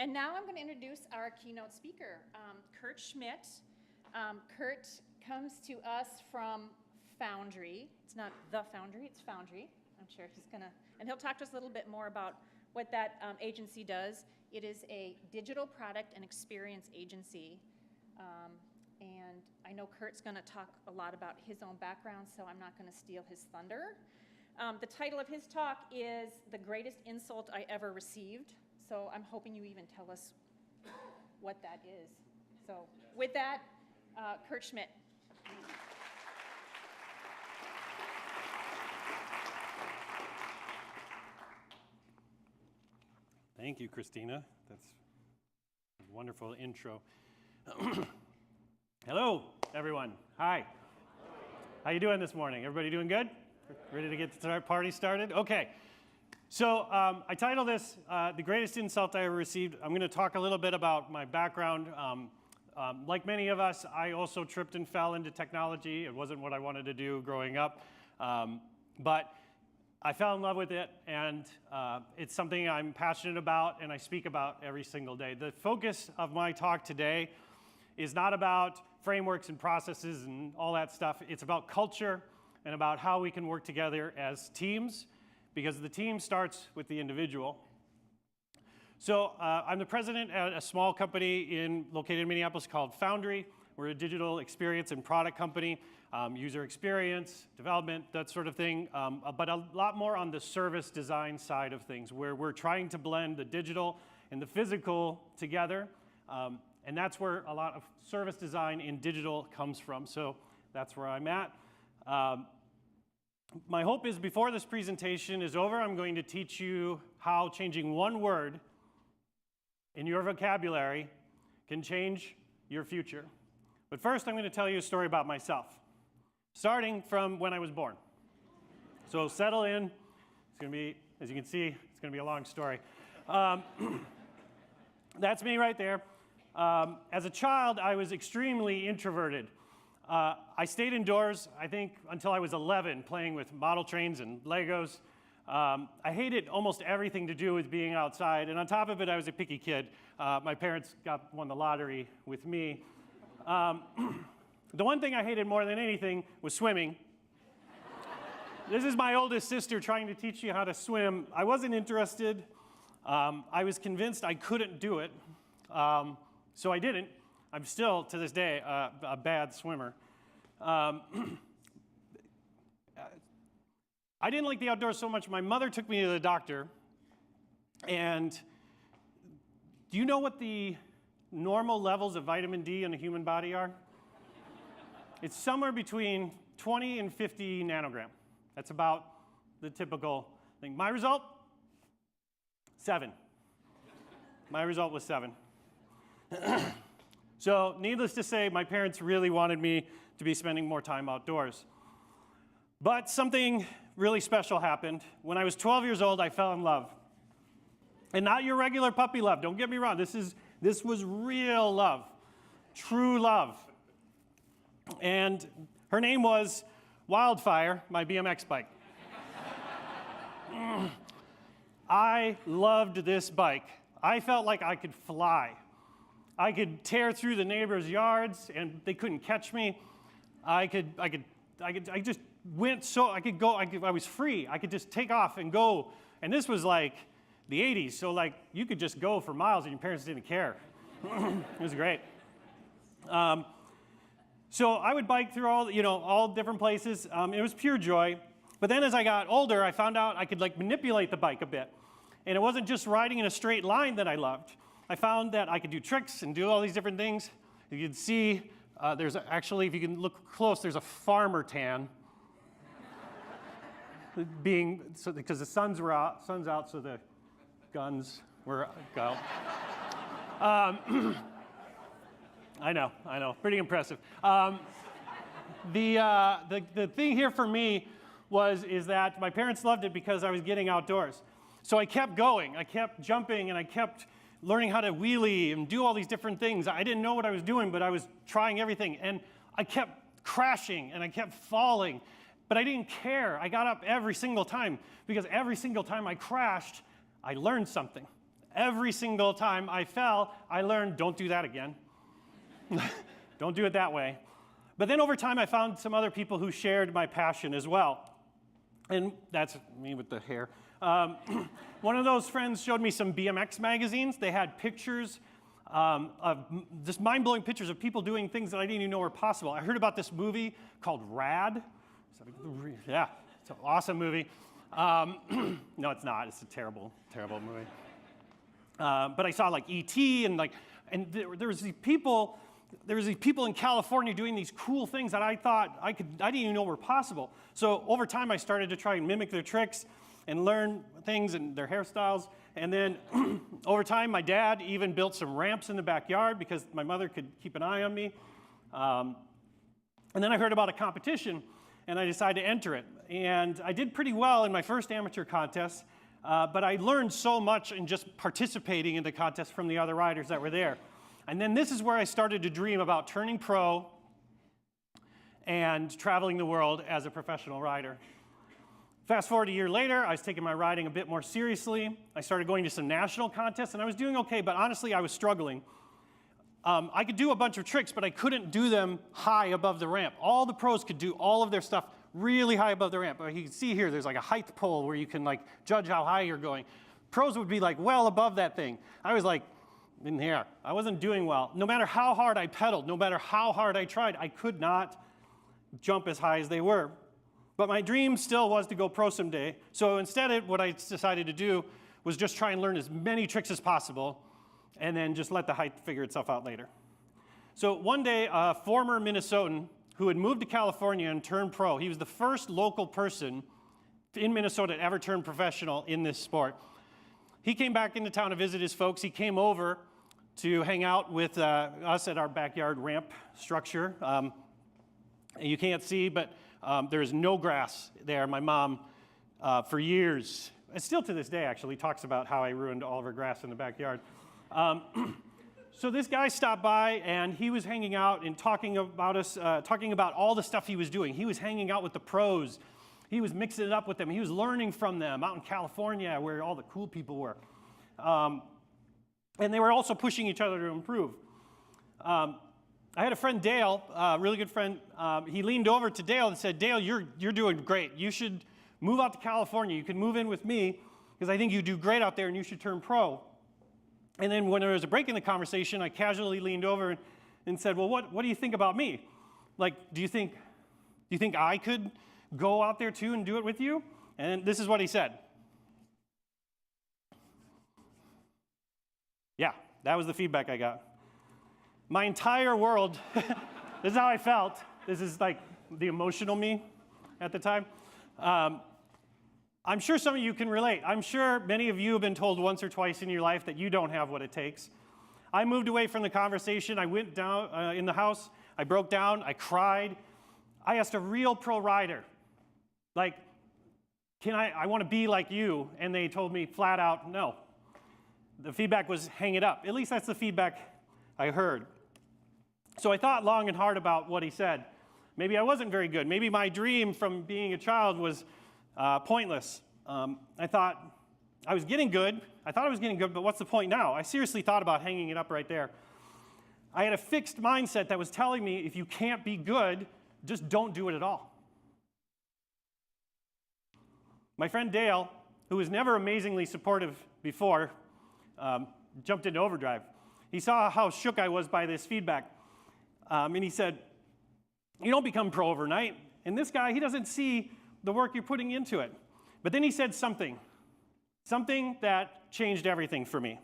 And now I'm going to introduce our keynote speaker, Kurt Schmidt. Kurt comes to us from Foundry. It's not the Foundry, it's Foundry. I'm sure he's going to, and he'll talk to us a little bit more about what that agency does. It is a digital product and experience agency. And I know Kurt's going to talk a lot about his own background, so I'm not going to steal his thunder. The title of his talk is The Greatest Insult I Ever Received. So I'm hoping you even tell us what that is. So with that, Kurt Schmidt. Thank you, Christina. That's a wonderful intro. Hello, everyone. Hi. How you doing this morning? Everybody doing good? Ready to get the party started? Okay. So I titled this, The Greatest Insult I Ever Received. I'm going to talk a little bit about my background. Like many of us, I also tripped and fell into technology. It wasn't what I wanted to do growing up. But I fell in love with it, and it's something I'm passionate about and I speak about every single day. The focus of my talk today is not about frameworks and processes and all that stuff. It's about culture and about how we can work together as teams, because the team starts with the individual. So I'm the president at a small company located in Minneapolis called Foundry. We're a digital experience and product company, user experience, development, that sort of thing, but a lot more on the service design side of things, where we're trying to blend the digital and the physical together, and that's where a lot of service design in digital comes from. So that's where I'm at. My hope is before this presentation is over, I'm going to teach you how changing one word in your vocabulary can change your future. But first, I'm going to tell you a story about myself, starting from when I was born. So settle in. It's going to be, as you can see, it's going to be a long story. That's me right there. As a child, I was extremely introverted. I stayed indoors, I think, until I was 11, playing with model trains and Legos. I hated almost everything to do with being outside, and on top of it, I was a picky kid. My parents won the lottery with me. The one thing I hated more than anything was swimming. This is my oldest sister trying to teach you how to swim. I wasn't interested. I was convinced I couldn't do it, so I didn't. I'm still, to this day, a bad swimmer. I didn't like the outdoors so much. My mother took me to the doctor. And do you know what the normal levels of vitamin D in the human body are? It's somewhere between 20 and 50 nanogram. That's about the typical thing. My result? 7. My result was 7. So needless to say, my parents really wanted me to be spending more time outdoors. But something really special happened. When I was 12 years old, I fell in love. And not your regular puppy love, don't get me wrong. This was real love, true love. And her name was Wildfire, my BMX bike. I loved this bike. I felt like I could fly. I could tear through the neighbors' yards, and they couldn't catch me. I just went so, I could go, I was free. I could just take off and go. And this was like the 80s, so like you could just go for miles and your parents didn't care. It was great. So I would bike through all different places. It was pure joy. But then as I got older, I found out I could like manipulate the bike a bit. And it wasn't just riding in a straight line that I loved. I found that I could do tricks and do all these different things. You can see there's actually, if you can look close, there's a farmer tan. Because the sun's out, so the guns were out. I know, pretty impressive. The thing here for me is that my parents loved it because I was getting outdoors. So I kept going, I kept jumping, and I kept learning how to wheelie and do all these different things. I didn't know what I was doing, but I was trying everything. And I kept crashing and I kept falling, but I didn't care. I got up every single time because every single time I crashed, I learned something. Every single time I fell, I learned, don't do that again. Don't do it that way. But then over time, I found some other people who shared my passion as well. And that's me with the hair. One of those friends showed me some BMX magazines. They had pictures of just mind-blowing pictures of people doing things that I didn't even know were possible. I heard about this movie called Rad. Yeah, it's an awesome movie. No, it's not. It's a terrible, terrible movie. But I saw like E.T. and there was these people in California doing these cool things that I thought I didn't even know were possible. So over time, I started to try and mimic their tricks and learn things and their hairstyles. And then over time, my dad even built some ramps in the backyard because my mother could keep an eye on me. And then I heard about a competition, and I decided to enter it. And I did pretty well in my first amateur contest, but I learned so much in just participating in the contest from the other riders that were there. And then this is where I started to dream about turning pro and traveling the world as a professional rider. Fast forward a year later, I was taking my riding a bit more seriously. I started going to some national contests, and I was doing okay, but honestly, I was struggling. I could do a bunch of tricks, but I couldn't do them high above the ramp. All the pros could do all of their stuff really high above the ramp. You can see here, there's like a height pole where you can like judge how high you're going. Pros would be like well above that thing. I was like in here. I wasn't doing well. No matter how hard I pedaled, no matter how hard I tried, I could not jump as high as they were. But my dream still was to go pro someday. So instead, what I decided to do was just try and learn as many tricks as possible and then just let the height figure itself out later. So one day, a former Minnesotan who had moved to California and turned pro, he was the first local person in Minnesota to ever turn professional in this sport. He came back into town to visit his folks. He came over to hang out with us at our backyard ramp structure. You can't see, but there is no grass there. My mom, for years, and still to this day actually, talks about how I ruined all of her grass in the backyard. So this guy stopped by, and he was hanging out and talking about us, talking about all the stuff he was doing. He was hanging out with the pros. He was mixing it up with them. He was learning from them out in California where all the cool people were. And they were also pushing each other to improve. I had a friend, Dale, a really good friend. He leaned over to Dale and said, Dale, you're doing great. You should move out to California. You can move in with me because I think you do great out there and you should turn pro. And then when there was a break in the conversation, I casually leaned over and said, well, what do you think about me? Like, do you think I could go out there too and do it with you? And this is what he said. Yeah, that was the feedback I got. My entire world, this is how I felt. This is like the emotional me at the time. I'm sure some of you can relate. I'm sure many of you have been told once or twice in your life that you don't have what it takes. I moved away from the conversation. I went down in the house. I broke down. I cried. I asked a real pro rider, like, I want to be like you. And they told me flat out, no. The feedback was hang it up. At least that's the feedback I heard. So I thought long and hard about what he said. Maybe I wasn't very good. Maybe my dream from being a child was pointless. I thought I was getting good. I thought I was getting good, but what's the point now? I seriously thought about hanging it up right there. I had a fixed mindset that was telling me if you can't be good, just don't do it at all. My friend Dale, who was never amazingly supportive before, jumped into overdrive. He saw how shook I was by this feedback. And he said, you don't become pro overnight. And this guy, he doesn't see the work you're putting into it. But then he said something that changed everything for me.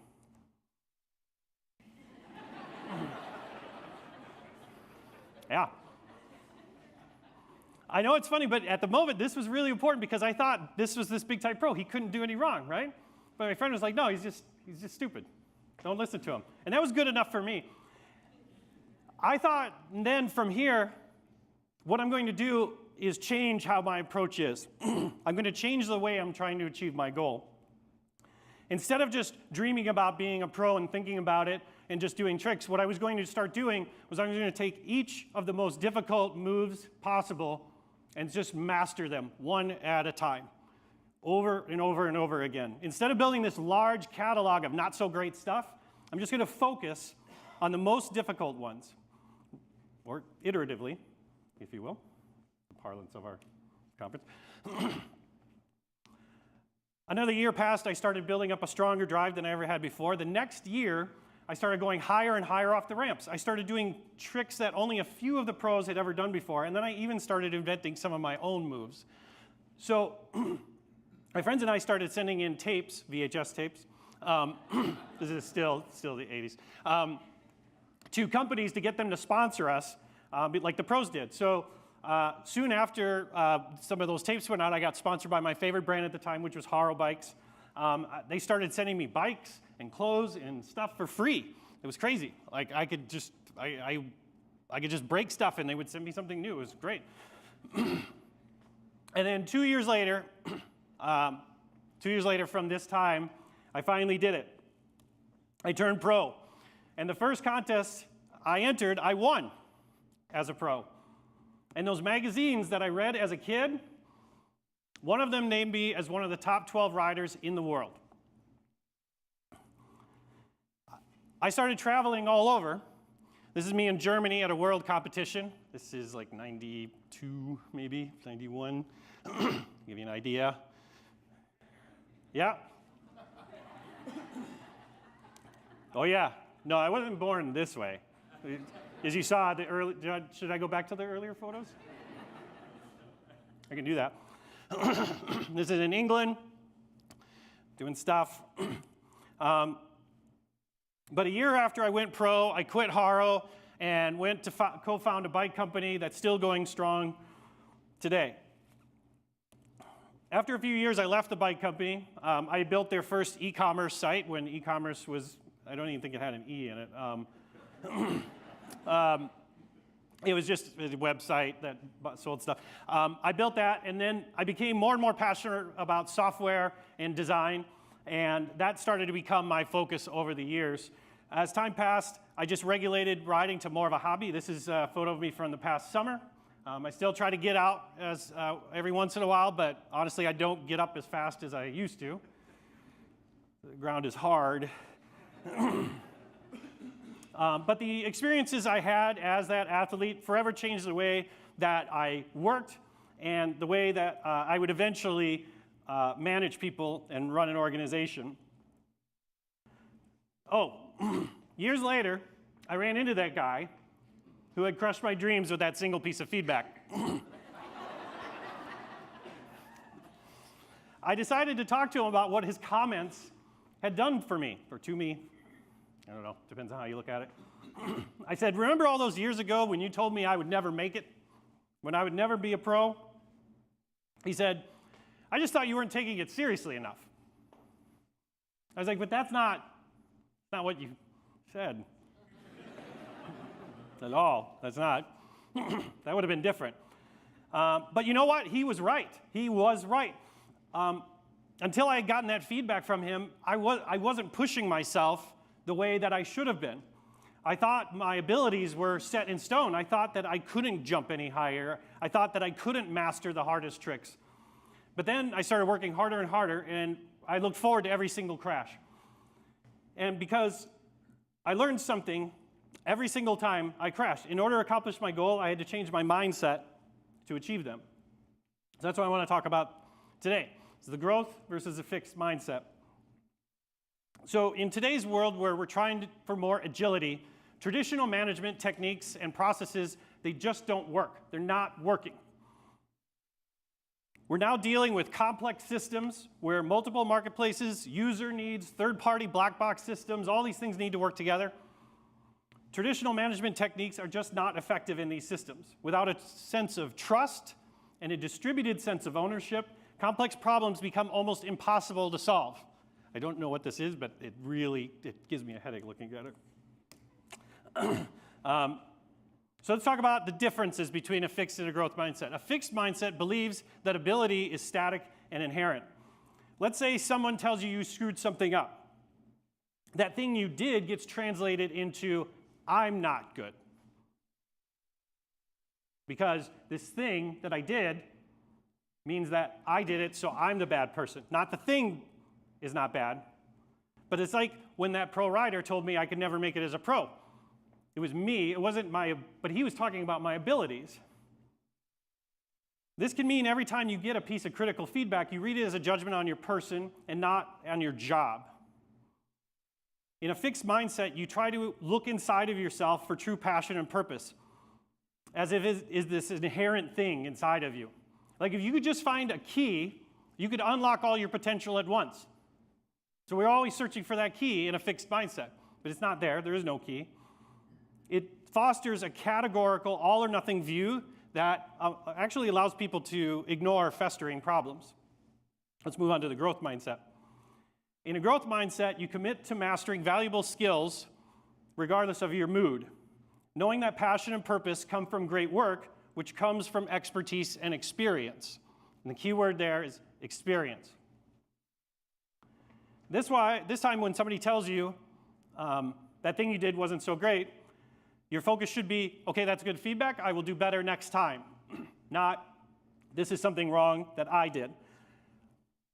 Yeah. I know it's funny, but at the moment, this was really important because I thought this was this big-time pro. He couldn't do any wrong, right? But my friend was like, no, he's just stupid. Don't listen to him. And that was good enough for me. I thought then from here, what I'm going to do is change how my approach is. I'm going to change the way I'm trying to achieve my goal. Instead of just dreaming about being a pro and thinking about it and just doing tricks, what I was going to start doing was I was going to take each of the most difficult moves possible and just master them one at a time. over and over and over again. Instead of building this large catalog of not so great stuff, I'm just going to focus on the most difficult ones, or iteratively, if you will, the parlance of our conference. Another year passed, I started building up a stronger drive than I ever had before. The next year, I started going higher and higher off the ramps. I started doing tricks that only a few of the pros had ever done before, and then I even started inventing some of my own moves. So my friends and I started sending in tapes, VHS tapes, this is still the 80s, to companies to get them to sponsor us, like the pros did. So soon after some of those tapes went out, I got sponsored by my favorite brand at the time, which was Haro Bikes. They started sending me bikes and clothes and stuff for free. It was crazy. Like I could just break stuff and they would send me something new. It was great. And then 2 years later, 2 years later from this time, I finally did it. I turned pro. And the first contest I entered, I won as a pro. And those magazines that I read as a kid, one of them named me as one of the top 12 riders in the world. I started traveling all over. This is me in Germany at a world competition. This is like 92, maybe, 91. Give you an idea. Yeah. Oh, yeah. No, I wasn't born this way. As you saw, should I go back to the earlier photos? I can do that. This is in England, doing stuff. But a year after I went pro, I quit Haro and went to co-found a bike company that's still going strong today. After a few years, I left the bike company. I built their first e-commerce site when e-commerce was, I don't even think it had an E in it. It was just a website that sold stuff. I built that, and then I became more and more passionate about software and design, and that started to become my focus over the years. As time passed, I just regulated riding to more of a hobby. This is a photo of me from the past summer. I still try to get out every once in a while, but honestly, I don't get up as fast as I used to. The ground is hard. But the experiences I had as that athlete forever changed the way that I worked and the way that I would eventually manage people and run an organization. Oh, years later, I ran into that guy who had crushed my dreams with that single piece of feedback. I decided to talk to him about what his comments had done for me, or to me. I don't know, depends on how you look at it. I said, remember all those years ago when you told me I would never make it? When I would never be a pro? He said, I just thought you weren't taking it seriously enough. I was like, but that's not what you said. At all, that's not. That would have been different. But you know what? He was right. He was right. Until I had gotten that feedback from him, I wasn't pushing myself the way that I should have been. I thought my abilities were set in stone. I thought that I couldn't jump any higher. I thought that I couldn't master the hardest tricks. But then I started working harder and harder, and I looked forward to every single crash. And because I learned something every single time I crashed. In order to accomplish my goal, I had to change my mindset to achieve them. So that's what I want to talk about today. It's the growth versus a fixed mindset. So in today's world where we're trying for more agility, traditional management techniques and processes, they just don't work. They're not working. We're now dealing with complex systems where multiple marketplaces, user needs, third-party black box systems, all these things need to work together. Traditional management techniques are just not effective in these systems. Without a sense of trust and a distributed sense of ownership, complex problems become almost impossible to solve. I don't know what this is, but it gives me a headache looking at it. So let's talk about the differences between a fixed and a growth mindset. A fixed mindset believes that ability is static and inherent. Let's say someone tells you screwed something up. That thing you did gets translated into, I'm not good. Because this thing that I did means that I did it, so I'm the bad person. Not the thing is not bad, but it's like when that pro rider told me I could never make it as a pro. It was me, it wasn't but he was talking about my abilities. This can mean every time you get a piece of critical feedback, you read it as a judgment on your person and not on your job. In a fixed mindset, you try to look inside of yourself for true passion and purpose, as if it is this inherent thing inside of you. Like if you could just find a key, you could unlock all your potential at once. So we're always searching for that key in a fixed mindset, but it's not there. There is no key. It fosters a categorical, all or nothing view that actually allows people to ignore festering problems. Let's move on to the growth mindset. In a growth mindset, you commit to mastering valuable skills regardless of your mood, knowing that passion and purpose come from great work, which comes from expertise and experience. And the key word there is experience. This time when somebody tells you that thing you did wasn't so great, your focus should be, okay, that's good feedback, I will do better next time. Not, this is something wrong that I did.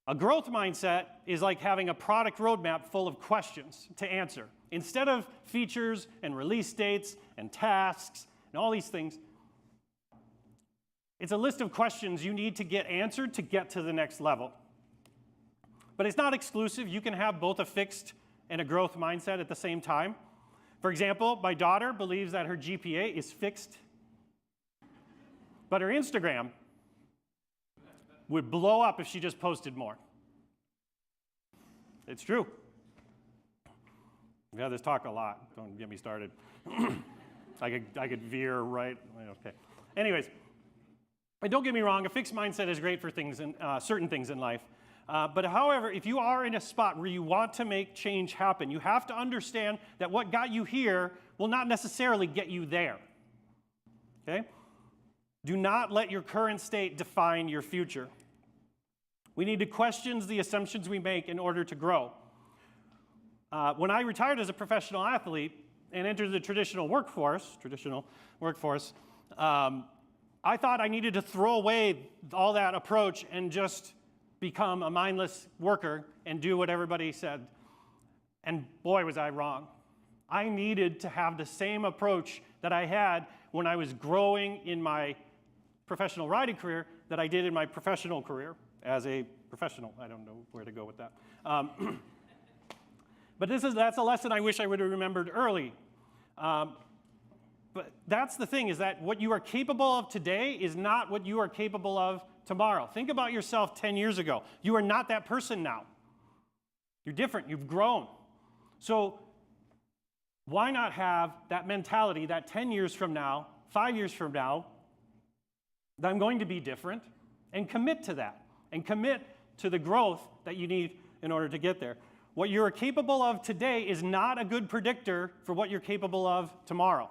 A growth mindset is like having a product roadmap full of questions to answer. Instead of features and release dates and tasks and all these things, it's a list of questions you need to get answered to get to the next level. But it's not exclusive. You can have both a fixed and a growth mindset at the same time. For example, my daughter believes that her GPA is fixed, but her Instagram would blow up if she just posted more. It's true. We've had this talk a lot. Don't get me started. I could veer right. Okay. Anyways, and don't get me wrong. A fixed mindset is great for things in certain things in life. But however, if you are in a spot where you want to make change happen, you have to understand that what got you here will not necessarily get you there. Okay? Do not let your current state define your future. We need to question the assumptions we make in order to grow. When I retired as a professional athlete and entered the traditional workforce, I thought I needed to throw away all that approach and just become a mindless worker and do what everybody said. And boy, was I wrong. I needed to have the same approach that I had when I was growing in my professional riding career that I did in my professional career as a professional. I don't know where to go with that. But that's a lesson I wish I would have remembered early. But that's the thing, is that what you are capable of today is not what you are capable of tomorrow. Think about yourself 10 years ago. You are not that person now. You're different. You've grown. So why not have that mentality that 10 years from now, 5 years from now, that I'm going to be different, and commit to that, and commit to the growth that you need in order to get there. What you're capable of today is not a good predictor for what you're capable of tomorrow.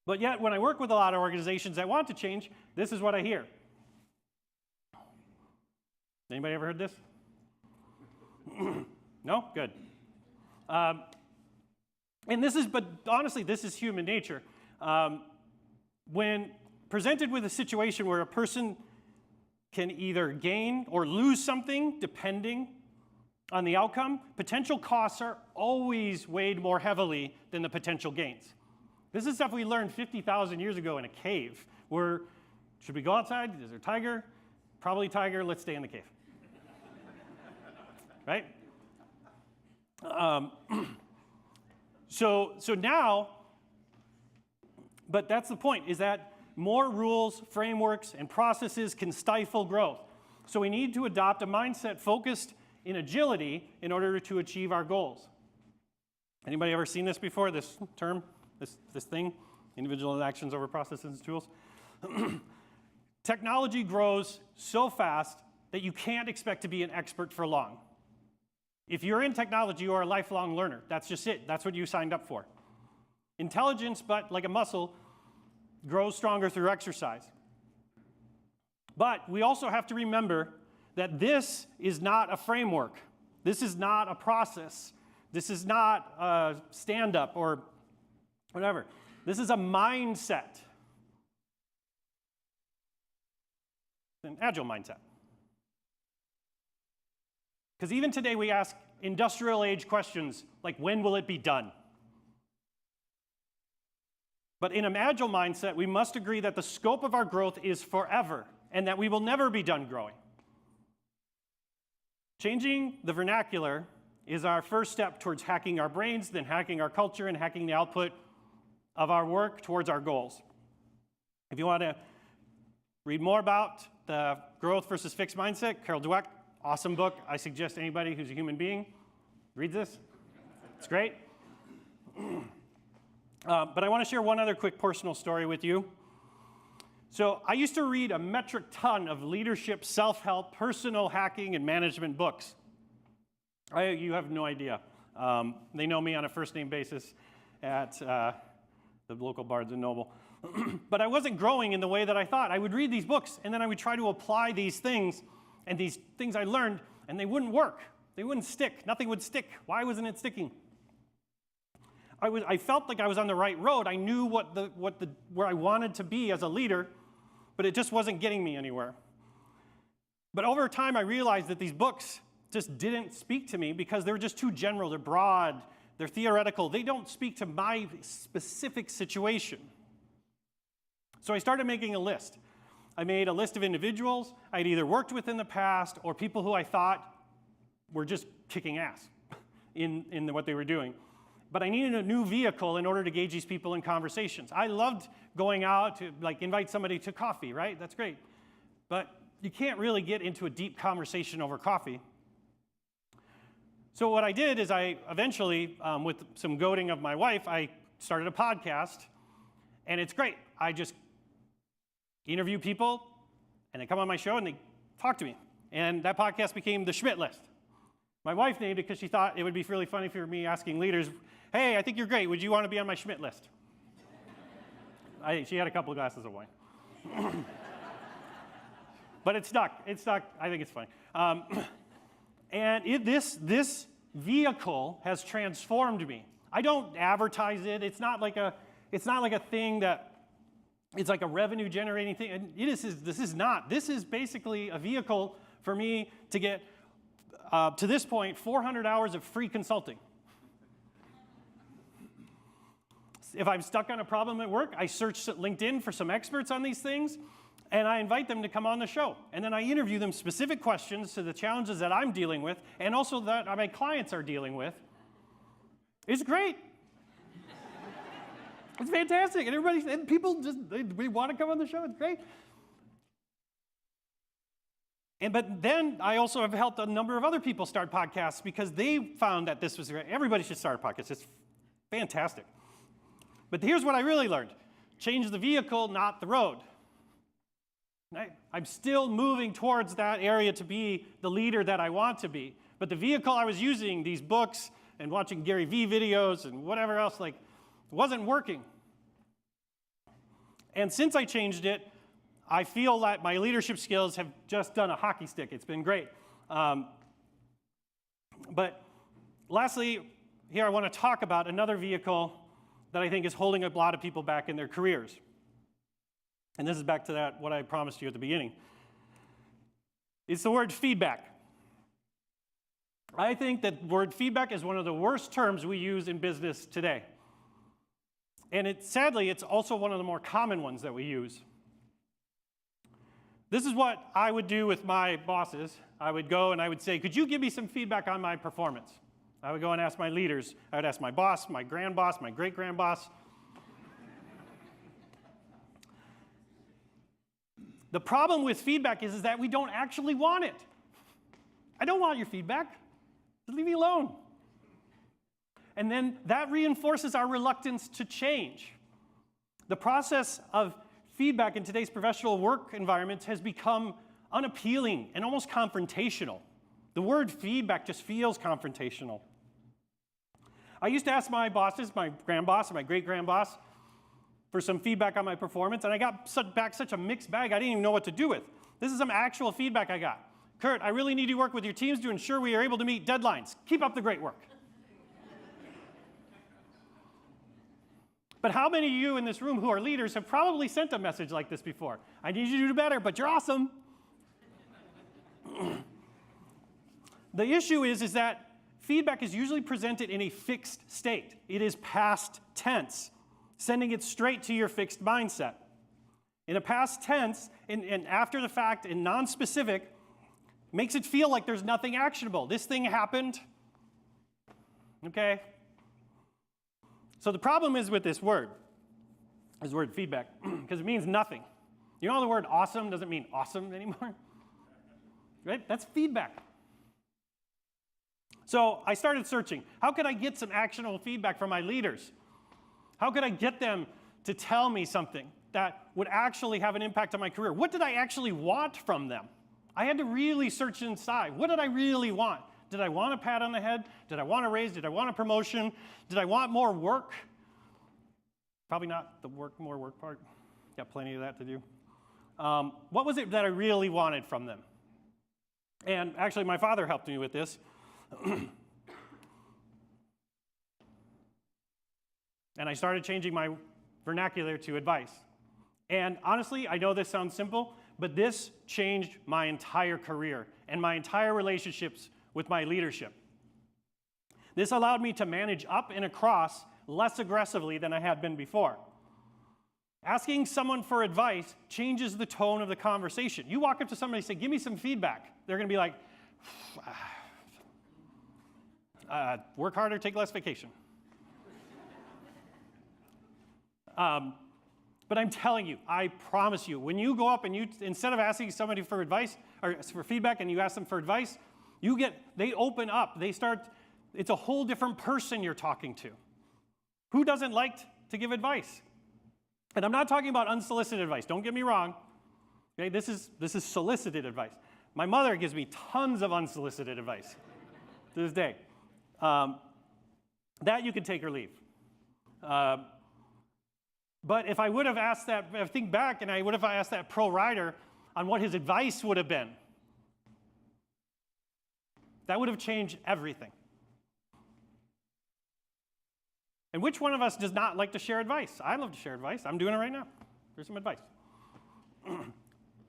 But yet, when I work with a lot of organizations that want to change, this is what I hear. Anybody ever heard this? No? Good. But honestly, this is human nature. When presented with a situation where a person can either gain or lose something, depending on the outcome, potential costs are always weighed more heavily than the potential gains. This is stuff we learned 50,000 years ago in a cave, where, should we go outside? Is there a tiger? Probably tiger, let's stay in the cave. Right? So now, but that's the point, is that more rules, frameworks, and processes can stifle growth. So we need to adopt a mindset focused in agility in order to achieve our goals. Anybody ever seen this before, this term? This thing, individual actions over processes and tools. Technology grows so fast that you can't expect to be an expert for long. If you're in technology, you are a lifelong learner. That's just it. That's what you signed up for. Intelligence, but like a muscle, grows stronger through exercise. But we also have to remember that this is not a framework. This is not a process. This is not a stand-up or whatever. This is a mindset. an Agile mindset. Because even today we ask industrial age questions like, when will it be done? But in an Agile mindset, we must agree that the scope of our growth is forever and that we will never be done growing. Changing the vernacular is our first step towards hacking our brains, then hacking our culture, and hacking the output of our work towards our goals. If you want to read more about the growth versus fixed mindset, Carol Dweck, awesome book. I suggest anybody who's a human being reads this. It's great. But I want to share one other quick personal story with you. So I used to read a metric ton of leadership, self-help, personal hacking, and management books. You have no idea. They know me on a first-name basis at the local Barnes & Noble. But I wasn't growing in the way that I thought. I would read these books, and then I would try to apply these things, and these things I learned, and they wouldn't work. They wouldn't stick. Nothing would stick. Why wasn't it sticking? I felt like I was on the right road. I knew where I wanted to be as a leader, but it just wasn't getting me anywhere. But over time, I realized that these books just didn't speak to me because they were just too general. They're broad. They're theoretical. They don't speak to my specific situation. So I started making a list. I made a list of individuals I'd either worked with in the past or people who I thought were just kicking ass in what they were doing. But I needed a new vehicle in order to gauge these people in conversations. I loved going out to invite somebody to coffee, right? That's great. But you can't really get into a deep conversation over coffee. So what I did is I eventually, with some goading of my wife, I started a podcast. And it's great. I just interview people, and they come on my show, and they talk to me. And that podcast became the Schmidt List. My wife named it because she thought it would be really funny for me asking leaders, hey, I think you're great. Would you want to be on my Schmidt List? She had a couple of glasses of wine. But it stuck. It stuck. I think it's funny. And this vehicle has transformed me. I don't advertise it. It's not like a thing that it's like a revenue generating thing. And this is not. This is basically a vehicle for me to get, to this point, 400 hours of free consulting. If I'm stuck on a problem at work, I search LinkedIn for some experts on these things, and I invite them to come on the show. And then I interview them specific questions to the challenges that I'm dealing with and also that my clients are dealing with. It's great. It's fantastic. And people we want to come on the show. It's great. But then I also have helped a number of other people start podcasts because they found that this was great. Everybody should start a podcast. It's fantastic. But here's what I really learned. Change the vehicle, not the road. Right? I'm still moving towards that area to be the leader that I want to be. But the vehicle I was using, these books and watching Gary Vee videos and whatever else, wasn't working. And since I changed it, I feel like my leadership skills have just done a hockey stick. It's been great. But lastly, here I want to talk about another vehicle that I think is holding a lot of people back in their careers. And this is back to what I promised you at the beginning. It's the word feedback. I think that word feedback is one of the worst terms we use in business today. And sadly, it's also one of the more common ones that we use. This is what I would do with my bosses. I would go and I would say, could you give me some feedback on my performance? I would go and ask my leaders. I would ask my boss, my grand boss, my great-grand boss. The problem with feedback is that we don't actually want it. I don't want your feedback. Just leave me alone. And then that reinforces our reluctance to change. The process of feedback in today's professional work environments has become unappealing and almost confrontational. The word feedback just feels confrontational. I used to ask my bosses, my grand boss and my great-grand boss, for some feedback on my performance, and I got back such a mixed bag I didn't even know what to do with. This is some actual feedback I got. Kurt, I really need you to work with your teams to ensure we are able to meet deadlines. Keep up the great work. But how many of you in this room who are leaders have probably sent a message like this before? I need you to do better, but you're awesome. The issue is that feedback is usually presented in a fixed state. It is past tense, sending it straight to your fixed mindset. In a past tense, and after the fact, and non-specific, makes it feel like there's nothing actionable. This thing happened, okay? So the problem is with this word feedback, because it means nothing. You know how the word awesome doesn't mean awesome anymore? Right? That's feedback. So I started searching. How could I get some actionable feedback from my leaders? How could I get them to tell me something that would actually have an impact on my career? What did I actually want from them? I had to really search inside. What did I really want? Did I want a pat on the head? Did I want a raise? Did I want a promotion? Did I want more work? Probably not the more work part. Got plenty of that to do. What was it that I really wanted from them? And actually, my father helped me with this. And I started changing my vernacular to advice. And honestly, I know this sounds simple, but this changed my entire career and my entire relationships with my leadership. This allowed me to manage up and across less aggressively than I had been before. Asking someone for advice changes the tone of the conversation. You walk up to somebody and say, give me some feedback. They're going to be like, work harder, take less vacation. But I'm telling you, I promise you, when you go up and you, instead of asking somebody for advice or for feedback and you ask them for advice, they open up. It's a whole different person you're talking to. Who doesn't like to give advice? And I'm not talking about unsolicited advice. Don't get me wrong. Okay, this is solicited advice. My mother gives me tons of unsolicited advice to this day. That you can take or leave. But if I would have asked that, I think back, and I would have asked that pro rider on what his advice would have been, that would have changed everything. And which one of us does not like to share advice? I love to share advice. I'm doing it right now. Here's some advice.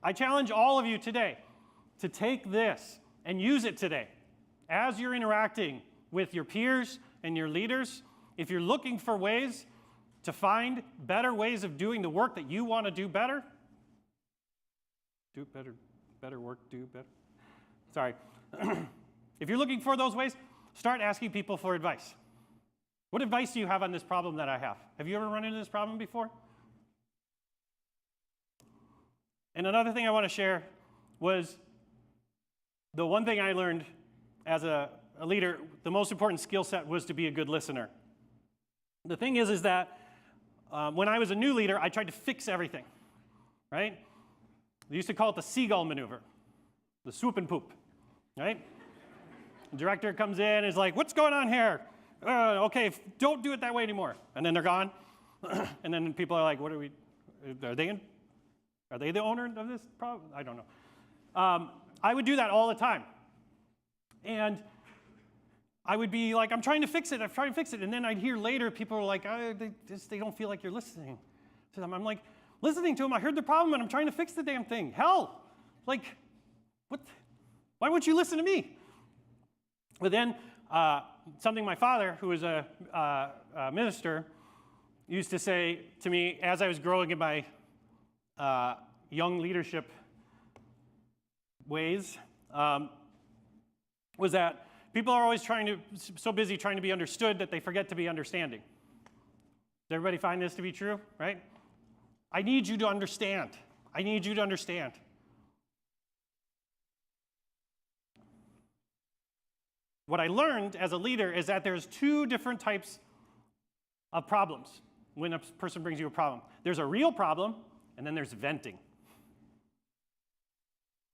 I challenge all of you today to take this and use it today. As you're interacting with your peers and your leaders, if you're looking for ways to find better ways of doing the work that you want to do better, better work, do better. Sorry. If you're looking for those ways, start asking people for advice. What advice do you have on this problem that I have? Have you ever run into this problem before? And another thing I want to share was the one thing I learned as a leader, the most important skill set was to be a good listener. The thing is that when I was a new leader, I tried to fix everything, right? They used to call it the seagull maneuver, the swoop and poop, right? The director comes in and is like, what's going on here? Okay, don't do it that way anymore. And then they're gone. And then people are like, are they the owner of this problem? I don't know. I would do that all the time. And I would be like, I'm trying to fix it. And then I'd hear later people are like, they don't feel like you're listening to them. I'm like, listening to them, I heard the problem and I'm trying to fix the damn thing. Hell, like, what? Why won't you listen to me? But then something my father, who was a minister, used to say to me as I was growing in my young leadership ways, was that people are always so busy trying to be understood that they forget to be understanding. Does everybody find this to be true, right? I need you to understand. I need you to understand. What I learned as a leader is that there's two different types of problems when a person brings you a problem. There's a real problem, and then there's venting.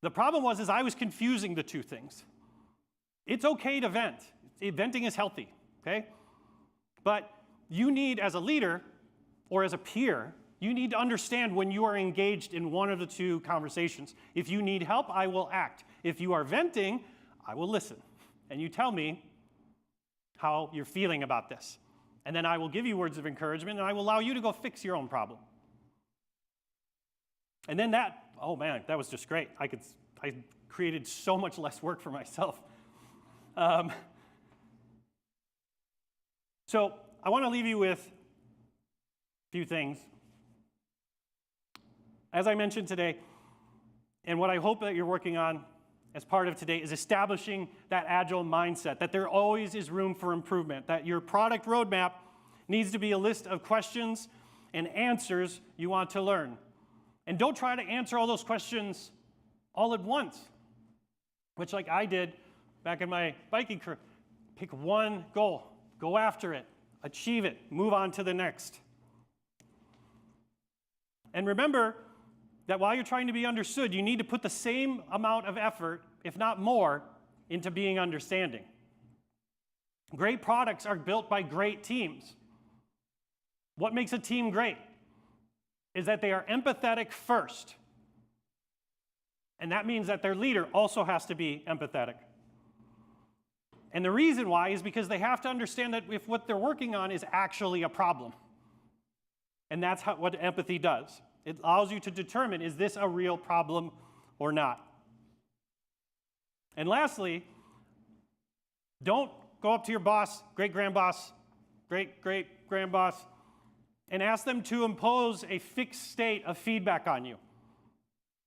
The problem is I was confusing the two things. It's okay to vent. Venting is healthy, okay? But you need, as a leader or as a peer, you need to understand when you are engaged in one of the two conversations. If you need help, I will act. If you are venting, I will listen. And you tell me how you're feeling about this. And then I will give you words of encouragement, and I will allow you to go fix your own problem. And then oh man, that was just great. I created so much less work for myself. So I want to leave you with a few things. As I mentioned today, and what I hope that you're working on as part of today is establishing that agile mindset, that there always is room for improvement, that your product roadmap needs to be a list of questions and answers you want to learn. And don't try to answer all those questions all at once, which like I did back in my biking career. Pick one goal, go after it, achieve it, move on to the next. And remember that while you're trying to be understood, you need to put the same amount of effort, if not more, into being understanding. Great products are built by great teams. What makes a team great is that they are empathetic first. And that means that their leader also has to be empathetic. And the reason why is because they have to understand that if what they're working on is actually a problem. And that's what empathy does. It allows you to determine, is this a real problem or not? And lastly, don't go up to your boss, great-grandboss, great-great-grandboss, and ask them to impose a fixed state of feedback on you.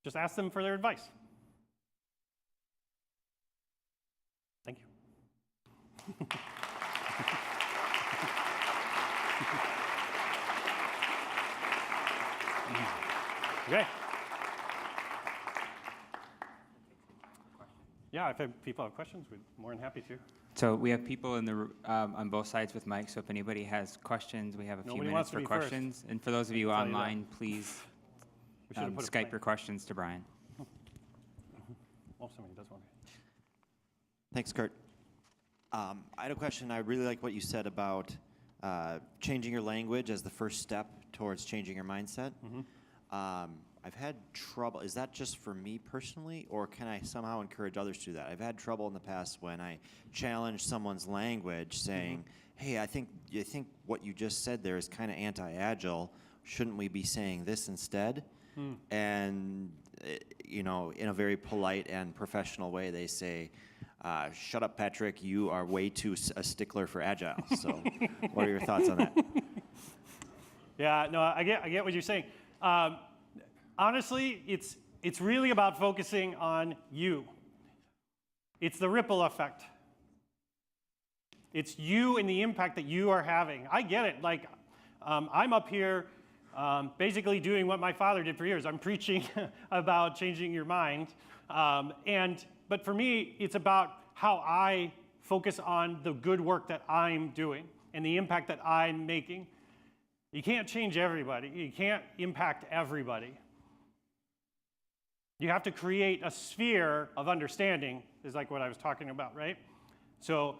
Just ask them for their advice. Thank you. Okay. Yeah, if people have questions, we're more than happy to. So we have people in the on both sides with mics, so if anybody has questions, we have a few minutes for questions. And for those of you online, please Skype your questions to Brian. Oh, somebody does want to. Thanks, Kurt. I had a question. I really like what you said about changing your language as the first step towards changing your mindset. Mm-hmm. I've had trouble. Is that just for me personally, or can I somehow encourage others to do that? I've had trouble in the past when I challenge someone's language, saying, "Hey, I think what you just said there is kind of anti-agile. Shouldn't we be saying this instead?" And you know, in a very polite and professional way, they say, "Shut up, Patrick. You are way too a stickler for agile." So, what are your thoughts on that? Yeah, no, I get what you're saying. Honestly, it's really about focusing on you. It's the ripple effect. It's you and the impact that you are having. I get it. Like, I'm up here basically doing what my father did for years. I'm preaching about changing your mind. But for me, it's about how I focus on the good work that I'm doing and the impact that I'm making. You can't change everybody. You can't impact everybody. You have to create a sphere of understanding, is like what I was talking about, right? So,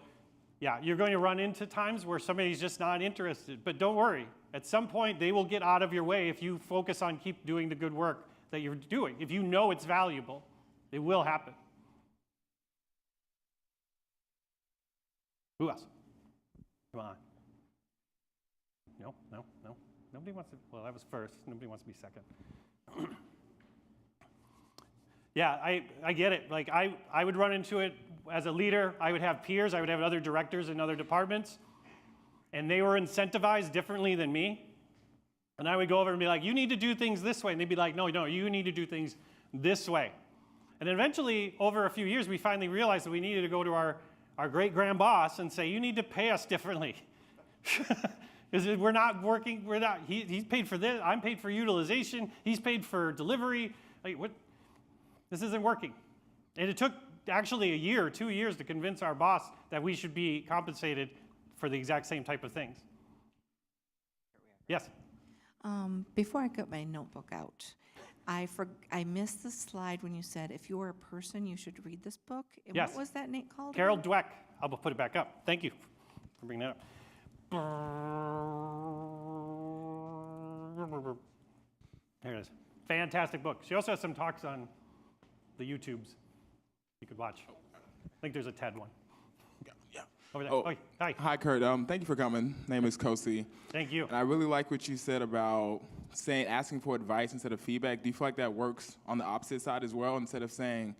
yeah, you're going to run into times where somebody's just not interested. But don't worry. At some point, they will get out of your way if you focus on keep doing the good work that you're doing. If you know it's valuable, it will happen. Who else? Come on. No. Nobody wants to, well, that was first. Nobody wants to be second. Yeah, I get it. Like, I would run into it as a leader. I would have peers. I would have other directors in other departments. And they were incentivized differently than me. And I would go over and be like, you need to do things this way. And they'd be like, no, you need to do things this way. And eventually, over a few years, we finally realized that we needed to go to our great-grand-boss and say, you need to pay us differently. Because we're not working, he's paid for this, I'm paid for utilization, he's paid for delivery. Like, what? This isn't working. And it took actually a year or 2 years to convince our boss that we should be compensated for the exact same type of things. Yes? Before I got my notebook out, I missed the slide when you said if you're a person, you should read this book. Yes. What was that name called? Carol Dweck. I'll put it back up. Thank you for bringing that up. There it is. Fantastic book. She also has some talks on the YouTubes you could watch. I think there's a TED one. Yeah. Over there. Oh, hi. Hi, Kurt. Thank you for coming. Name is Kosi. Thank you. And I really like what you said about asking for advice instead of feedback. Do you feel like that works on the opposite side as well? Instead of saying,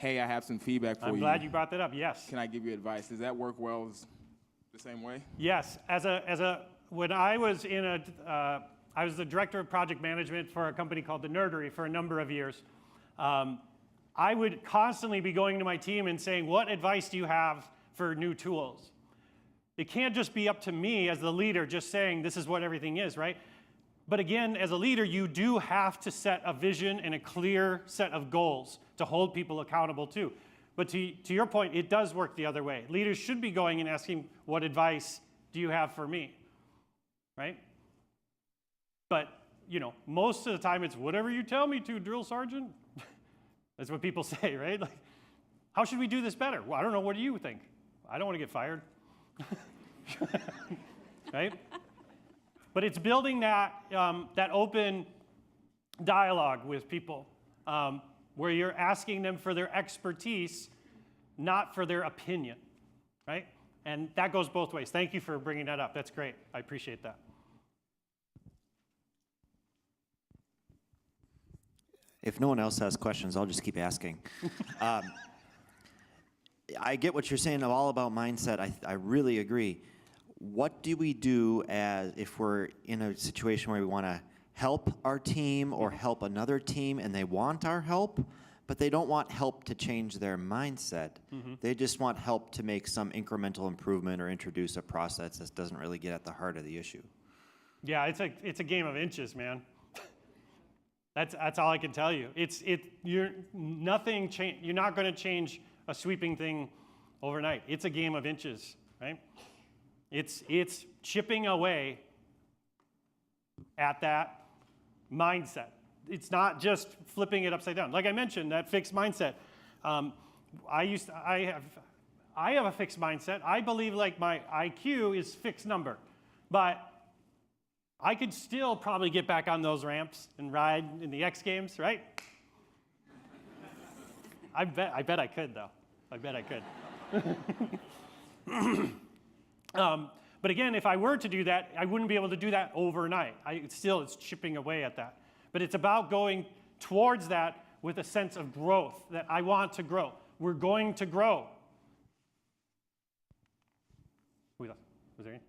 hey, I have some feedback for you. I'm glad you brought that up. Yes. Can I give you advice? Does that work well the same way? Yes. When I was I was the director of project management for a company called The Nerdery for a number of years. I would constantly be going to my team and saying, what advice do you have for new tools? It can't just be up to me as the leader just saying this is what everything is, right? But again, as a leader, you do have to set a vision and a clear set of goals to hold people accountable to. But to your point, it does work the other way. Leaders should be going and asking, what advice do you have for me, right? But, most of the time it's whatever you tell me to, drill sergeant. That's what people say, right? Like, how should we do this better? Well, I don't know. What do you think? I don't want to get fired. Right? But it's building that open dialogue with people where you're asking them for their expertise, not for their opinion, right? And that goes both ways. Thank you for bringing that up. That's great. I appreciate that. If no one else has questions, I'll just keep asking. I get what you're saying all about mindset. I really agree. What do we do if we're in a situation where we want to help our team or help another team and they want our help, but they don't want help to change their mindset? Mm-hmm. They just want help to make some incremental improvement or introduce a process that doesn't really get at the heart of the issue. Yeah, it's a game of inches, man. That's all I can tell you. You're not going to change a sweeping thing overnight. It's a game of inches, right? It's chipping away at that mindset. It's not just flipping it upside down. Like I mentioned, that fixed mindset. I have a fixed mindset. I believe like my IQ is fixed number, but I could still probably get back on those ramps and ride in the X Games, right? I bet I could, though. I bet I could. But again, if I were to do that, I wouldn't be able to do that overnight. It's chipping away at that. But it's about going towards that with a sense of growth, that I want to grow. We're going to grow. Was there any?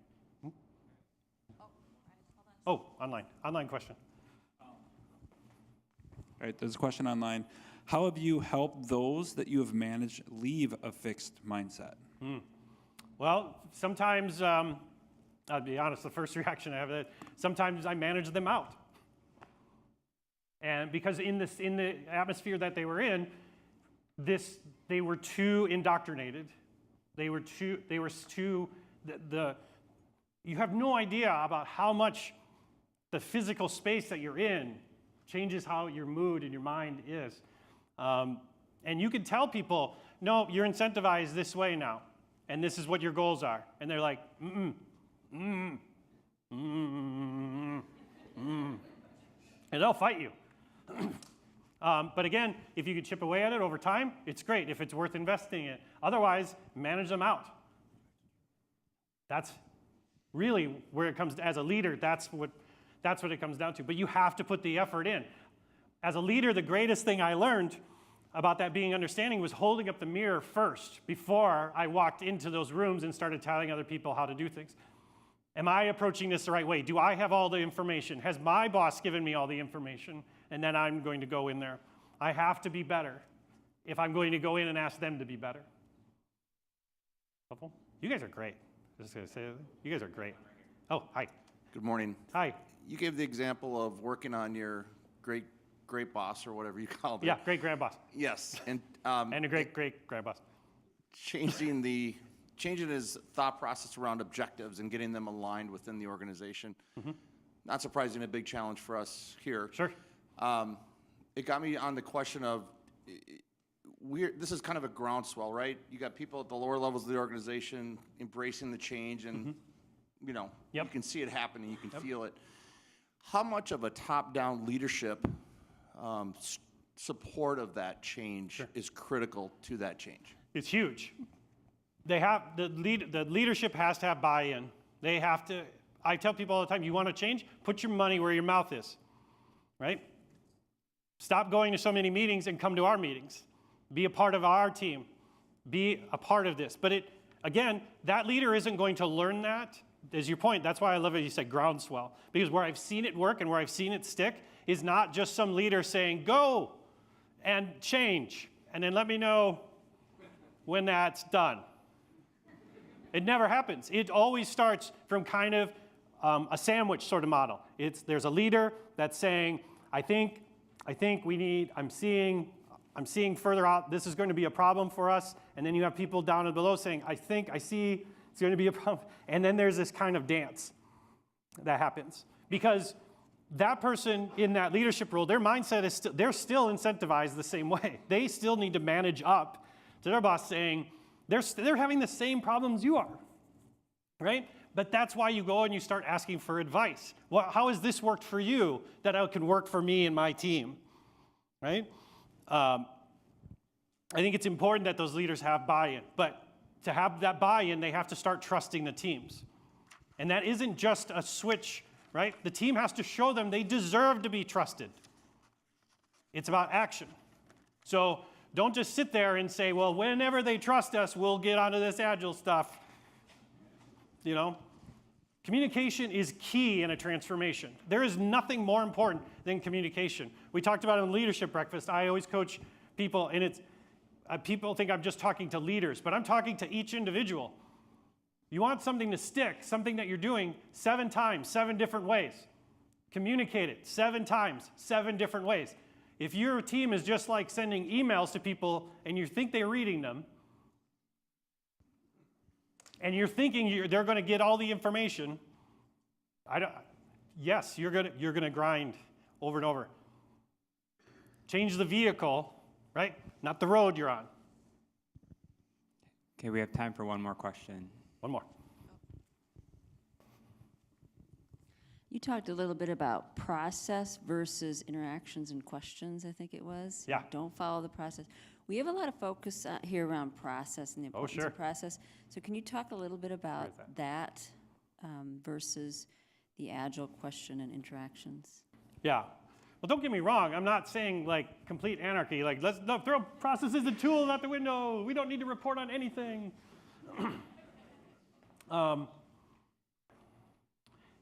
Oh, online question. All right, there's a question online. How have you helped those that you have managed leave a fixed mindset? Well, sometimes, I'll be honest, the first reaction I have is sometimes I manage them out. And because in the atmosphere that they were in, they were too indoctrinated. You have no idea about how much the physical space that you're in changes how your mood and your mind is. And you can tell people, no, you're incentivized this way now, and this is what your goals are. And they're like, and they'll fight you. But again, if you could chip away at it over time, it's great if it's worth investing in. Otherwise, manage them out. That's really where it comes, as a leader, that's what it comes down to. But you have to put the effort in. As a leader, the greatest thing I learned about that being understanding was holding up the mirror first before I walked into those rooms and started telling other people how to do things. Am I approaching this the right way? Do I have all the information? Has my boss given me all the information? And then I'm going to go in there. I have to be better if I'm going to go in and ask them to be better. Helpful? You guys are great. Just going to say, you guys are great. Oh, hi. Good morning. Hi. You gave the example of working on your great boss or whatever you called it. Yeah, great grand boss. Yes, and And a great grand boss. changing his thought process around objectives and getting them aligned within the organization. Mm-hmm. Not surprising, a big challenge for us here. Sure. It got me on the question of this is kind of a groundswell, right? You got people at the lower levels of the organization embracing the change, and you can see it happening, you can feel it. How much of a top-down leadership support of that change is critical to that change? It's huge. The leadership has to have buy-in. They have to. I tell people all the time, you want to change? Put your money where your mouth is, right? Stop going to so many meetings and come to our meetings. Be a part of our team. Be a part of this. But again, that leader isn't going to learn that. As your point, that's why I love it you said groundswell. Because where I've seen it work and where I've seen it stick is not just some leader saying, go and change, and then let me know when that's done. It never happens. It always starts from kind of a sandwich sort of model. There's a leader that's saying, I think I'm seeing further out, this is going to be a problem for us. And then you have people down and below saying, I see it's going to be a problem. And then there's this kind of dance that happens. Because that person in that leadership role, their mindset is they're still incentivized the same way. They still need to manage up to their boss saying, they're having the same problems you are, right? But that's why you go and you start asking for advice. Well, how has this worked for you that it can work for me and my team, right? I think it's important that those leaders have buy-in, but to have that buy-in, they have to start trusting the teams. And that isn't just a switch, right? The team has to show them they deserve to be trusted. It's about action. So don't just sit there and say, well, whenever they trust us, we'll get onto this Agile stuff. You know? Communication is key in a transformation. There is nothing more important than communication. We talked about it in Leadership Breakfast. I always coach people, and people think I'm just talking to leaders, but I'm talking to each individual. You want something to stick, something that you're doing 7 times, 7 different ways. Communicate it 7 times, 7 different ways. If your team is just like sending emails to people and you think they're reading them, and you're thinking they're going to get all the information, yes, you're going to grind over and over. Change the vehicle, right? Not the road you're on. Okay, we have time for one more question. One more. You talked a little bit about process versus interactions and questions, I think it was. Yeah. Don't follow the process. We have a lot of focus here around process and the importance of process. So can you talk a little bit about that versus the Agile question and interactions? Yeah. Well, don't get me wrong. I'm not saying like complete anarchy. Like let's throw processes and tools out the window. We don't need to report on anything.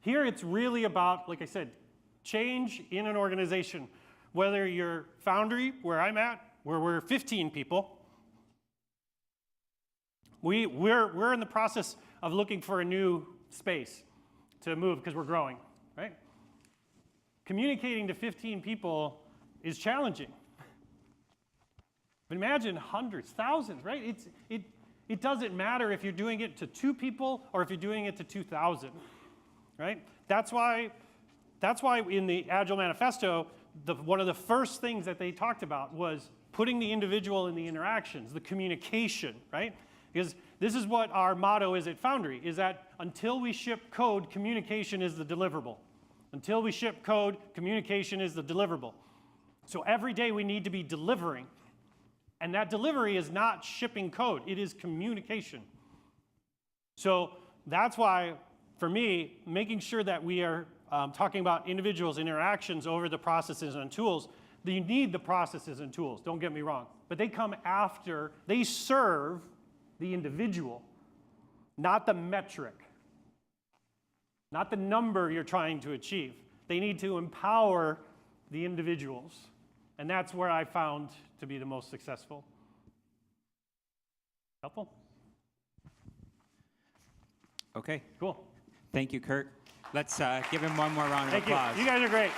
Here it's really about, like I said, change in an organization. Whether you're Foundry, where I'm at, where we're 15 people, we're in the process of looking for a new space to move because we're growing, right? Communicating to 15 people is challenging. But imagine hundreds, thousands, right? It doesn't matter if you're doing it to 2 people or if you're doing it to 2,000, right? That's why in the Agile Manifesto, one of the first things that they talked about was putting the individual in the interactions, the communication, right? Because this is what our motto is at Foundry, is that until we ship code, communication is the deliverable. Until we ship code, communication is the deliverable. So every day we need to be delivering. And that delivery is not shipping code, it is communication. So that's why, for me, making sure that we are talking about individuals' interactions over the processes and tools, you need the processes and tools, don't get me wrong. But they come after, they serve the individual, not the metric, not the number you're trying to achieve. They need to empower the individuals. And that's where I found to be the most successful. Helpful? Okay. Cool. Thank you, Kurt. Let's give him one more round of applause. Thank you. You guys are great.